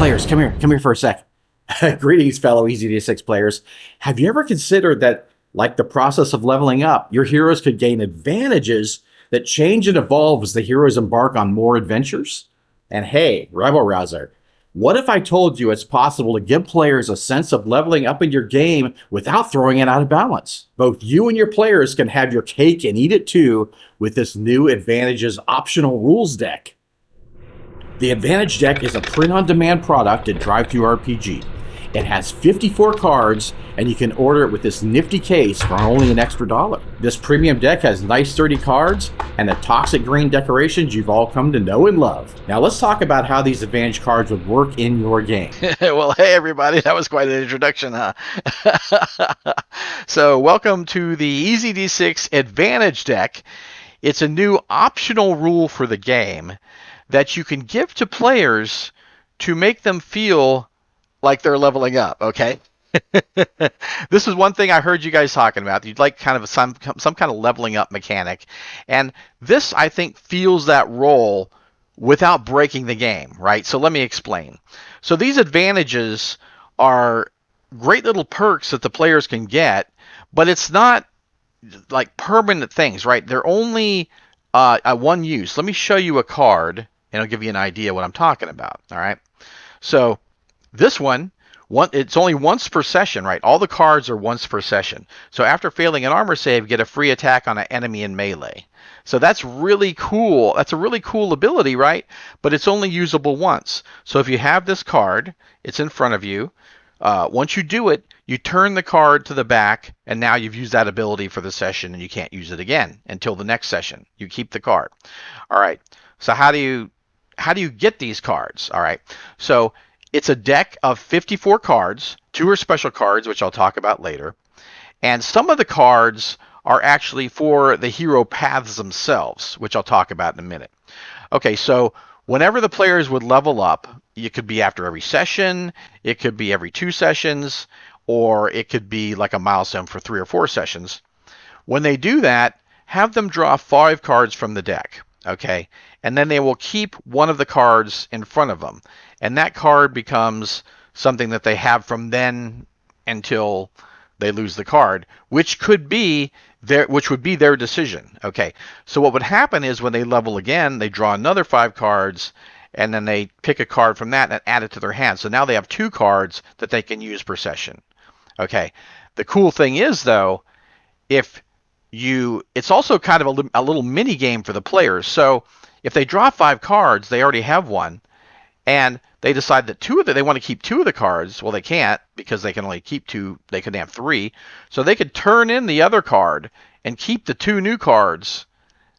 players, come here for a sec. Greetings, fellow EZD6 players. Have you ever considered that, like the process of leveling up, your heroes could gain advantages that change and evolve as the heroes embark on more adventures? And hey, Rebel Rouser, what if I told you it's possible to give players a sense of leveling up in your game without throwing it out of balance? Both you and your players can have your cake and eat it too with this new Advantages optional rules deck. The Advantage deck is a print-on-demand product at DriveThruRPG. It has 54 cards, and you can order it with this nifty case for only an extra $1. This premium deck has nice sturdy cards and the toxic green decorations you've all come to know and love. Now let's talk about how these Advantage cards would work in your game. Well, hey everybody, that was quite an introduction, huh? So welcome to the EZD6 Advantage deck. It's a new optional rule for the game that you can give to players to make them feel like they're leveling up, okay? This is one thing I heard you guys talking about. You'd like kind of some kind of leveling up mechanic. And this, I think, feels that role without breaking the game, right? So let me explain. So these advantages are great little perks that the players can get, but it's not like permanent things, right? They're only one use. Let me show you a card, and I'll give you an idea what I'm talking about, all right? So this one, it's only once per session, right? All the cards are once per session. So after failing an armor save, get a free attack on an enemy in melee. So that's really cool. That's a really cool ability, right? But it's only usable once. So if you have this card, it's in front of you. Once you do it, you turn the card to the back, and now you've used that ability for the session, and you can't use it again until the next session. You keep the card. All right. So how do you get these cards? All right. So it's a deck of 54 cards. 2 are special cards, which I'll talk about later. And some of the cards are actually for the hero paths themselves, which I'll talk about in a minute. Okay, so whenever the players would level up, it could be after every session, it could be every 2 sessions, or it could be like a milestone for 3 or 4 sessions. When they do that, have them draw 5 cards from the deck, okay? And then they will keep one of the cards in front of them. And that card becomes something that they have from then until they lose the card, which would be their decision. Okay, so what would happen is when they level again, they draw another 5 cards, and then they pick a card from that and add it to their hand. So now they have 2 cards that they can use per session. Okay, the cool thing is though, it's also kind of a little mini game for the players. So if they draw 5 cards, they already have one, and they decide that they want to keep 2 of the cards. Well, they can't because they can only keep 2. They can have 3. So they could turn in the other card and keep the 2 new cards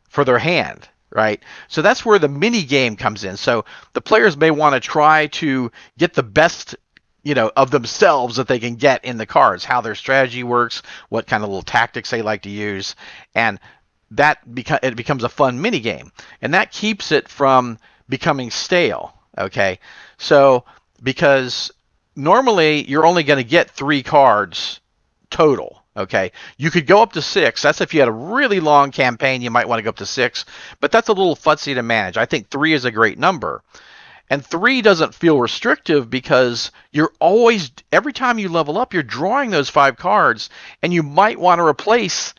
for their hand, right? So that's where the mini game comes in. So the players may want to try to get the best, of themselves that they can get in the cards, how their strategy works, what kind of little tactics they like to use, and it becomes a fun mini game, and that keeps it from becoming stale. Okay, so because normally you're only going to get 3 cards total. Okay, you could go up to 6. That's if you had a really long campaign, you might want to go up to 6, but that's a little futzy to manage. I think 3 is a great number. And 3 doesn't feel restrictive because every time you level up, you're drawing those 5 cards, and you might want to replace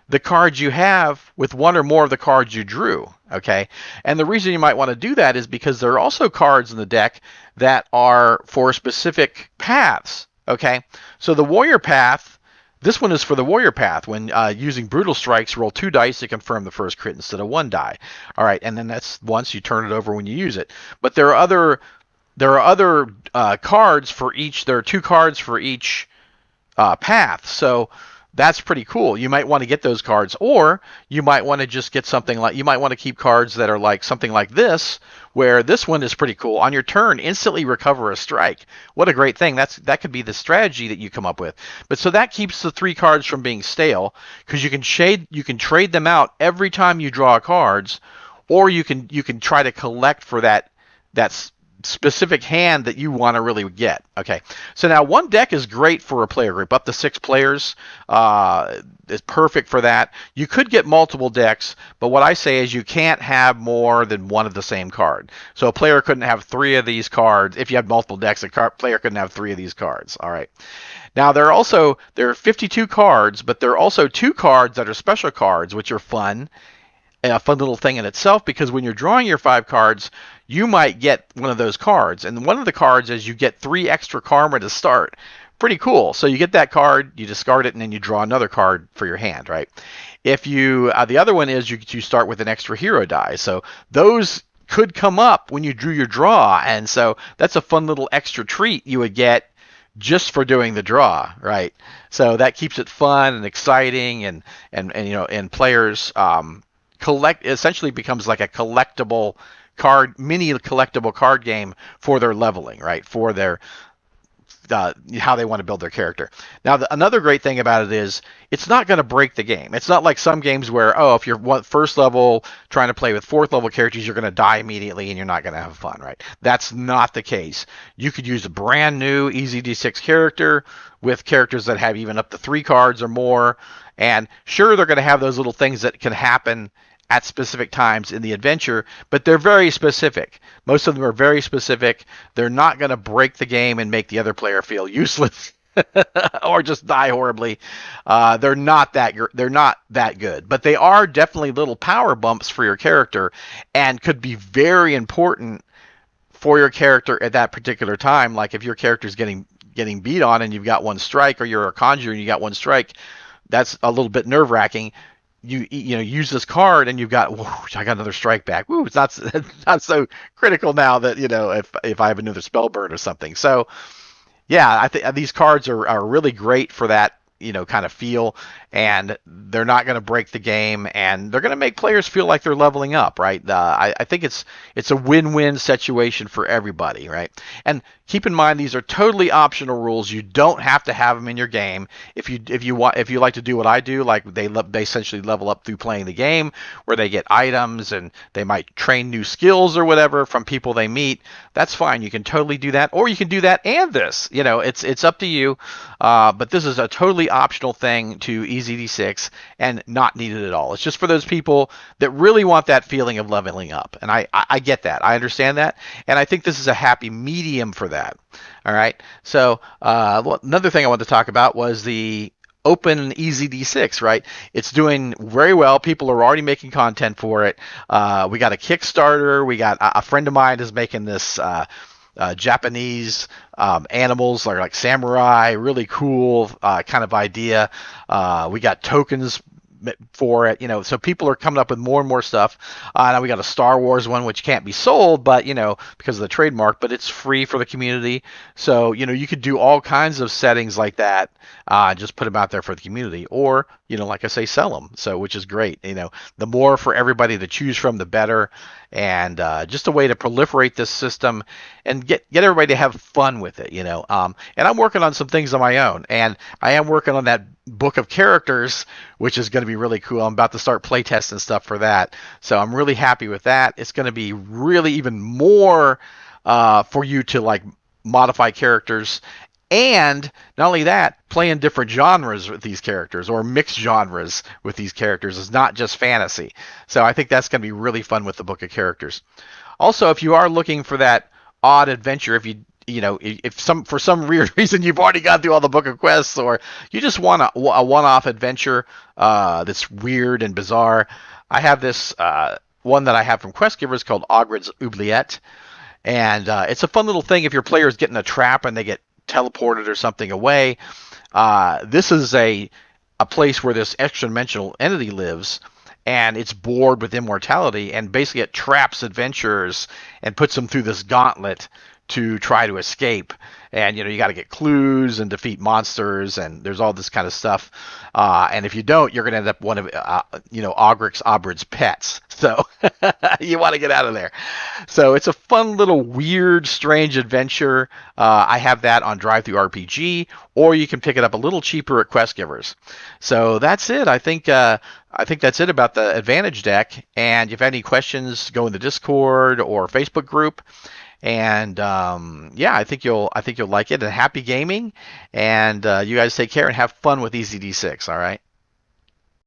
the cards you have with 1 or more of the cards you drew, okay? And the reason you might want to do that is because there are also cards in the deck that are for specific paths, okay? So the warrior path, this one is for the warrior path. When using brutal strikes, roll 2 dice to confirm the first crit instead of 1 die. All right, and then that's once you turn it over when you use it. But there are other cards for each. There are 2 cards for each path. So that's pretty cool. You might want to get those cards, or you might want to just get something like, you might want to keep cards that are like something like this, where this one is pretty cool. On your turn, instantly recover a strike. What a great thing. That could be the strategy that you come up with. But so that keeps the 3 cards from being stale, because you can trade them out every time you draw cards, or you can try to collect for that specific hand that you want to really get. Okay, so now one deck is great for a player group, up to 6 players. Is perfect for that. You could get multiple decks, but what I say is you can't have more than one of the same card. So a player couldn't have 3 of these cards. If you have multiple decks, player couldn't have 3 of these cards. All right. Now there are 52 cards, but there are also 2 cards that are special cards, which are fun, a fun little thing in itself, because when you're drawing your 5 cards, you might get one of those cards. And one of the cards is you get 3 extra karma to start. Pretty cool. So you get that card, you discard it, and then you draw another card for your hand, right? If you the other one is you start with an extra hero die. So those could come up when you drew your draw, and so that's a fun little extra treat you would get just for doing the draw, right? So that keeps it fun and exciting, and players collect, essentially becomes like a collectible mini collectible card game for their leveling, right? For their how they want to build their character. Now, another great thing about it is it's not going to break the game. It's not like some games where, oh, if you're first level trying to play with 4th level characters, you're going to die immediately and you're not going to have fun, right? That's not the case. You could use a brand new EZD6 character with characters that have even up to 3 cards or more. And sure, they're going to have those little things that can happen at specific times in the adventure, but they're very specific. Most of them are very specific. They're not going to break the game and make the other player feel useless or just die horribly. They're not that good, but they are definitely little power bumps for your character and could be very important for your character at that particular time. Like if your character's getting beat on and you've got 1 strike, or you're a conjurer and you got 1 strike, that's a little bit nerve wracking. You know, use this card and you've got, whoa, I got another strike back. Woo, it's not so critical now that, if I have another spell burn or something. So yeah, I think these cards are really great for that, kind of feel, and they're not going to break the game, and they're going to make players feel like they're leveling up, right? I think it's a win-win situation for everybody, right? And keep in mind, these are totally optional rules. You don't have to have them in your game. If you like to do what I do, like they essentially level up through playing the game, where they get items and they might train new skills or whatever from people they meet. That's fine. You can totally do that, or you can do that and this. It's up to you. But this is a totally optional thing to EZD6 and not needed at all. It's just for those people that really want that feeling of leveling up, and I get that. I understand that, and I think this is a happy medium for that. All right. So another thing I wanted to talk about was the open EZD6, right? It's doing very well. People are already making content for it. We got a Kickstarter. We got a friend of mine is making this Japanese animals like samurai, really cool kind of idea. We got tokens for it, so people are coming up with more and more stuff. Now we got a Star Wars one, which can't be sold, but because of the trademark, but it's free for the community. So you could do all kinds of settings like that, just put them out there for the community, or like I say, sell them. So which is great. The more for everybody to choose from, the better. And just a way to proliferate this system and get everybody to have fun with it. And I'm working on some things on my own, and I am working on that book of characters, which is going to be really cool. I'm about to start playtesting stuff for that, so I'm really happy with that. It's going to be really even more for you to modify characters, and not only that, playing different genres with these characters, or mixed genres with these characters, is not just fantasy. So I think that's going to be really fun with the book of characters. Also, if you are looking for that odd adventure, if for some weird reason you've already gone through all the book of quests, or you just want a one-off adventure that's weird and bizarre, I have this one that I have from Quest Givers called Ogred's Oubliette, and it's a fun little thing if your players get in a trap and they get teleported or something away. This is a place where this extra-dimensional entity lives, and it's bored with immortality, and basically it traps adventurers and puts them through this gauntlet to try to escape. And you got to get clues and defeat monsters, and there's all this kind of stuff. And if you don't, you're going to end up one of Obrid's pets. So you want to get out of there. So it's a fun little weird, strange adventure. I have that on DriveThruRPG, or you can pick it up a little cheaper at Quest Givers. So that's it. I think that's it about the Advantage deck. And if you have any questions, go in the Discord or Facebook group. And yeah, I think you'll like it. And happy gaming, and you guys take care and have fun with EZD6. All right.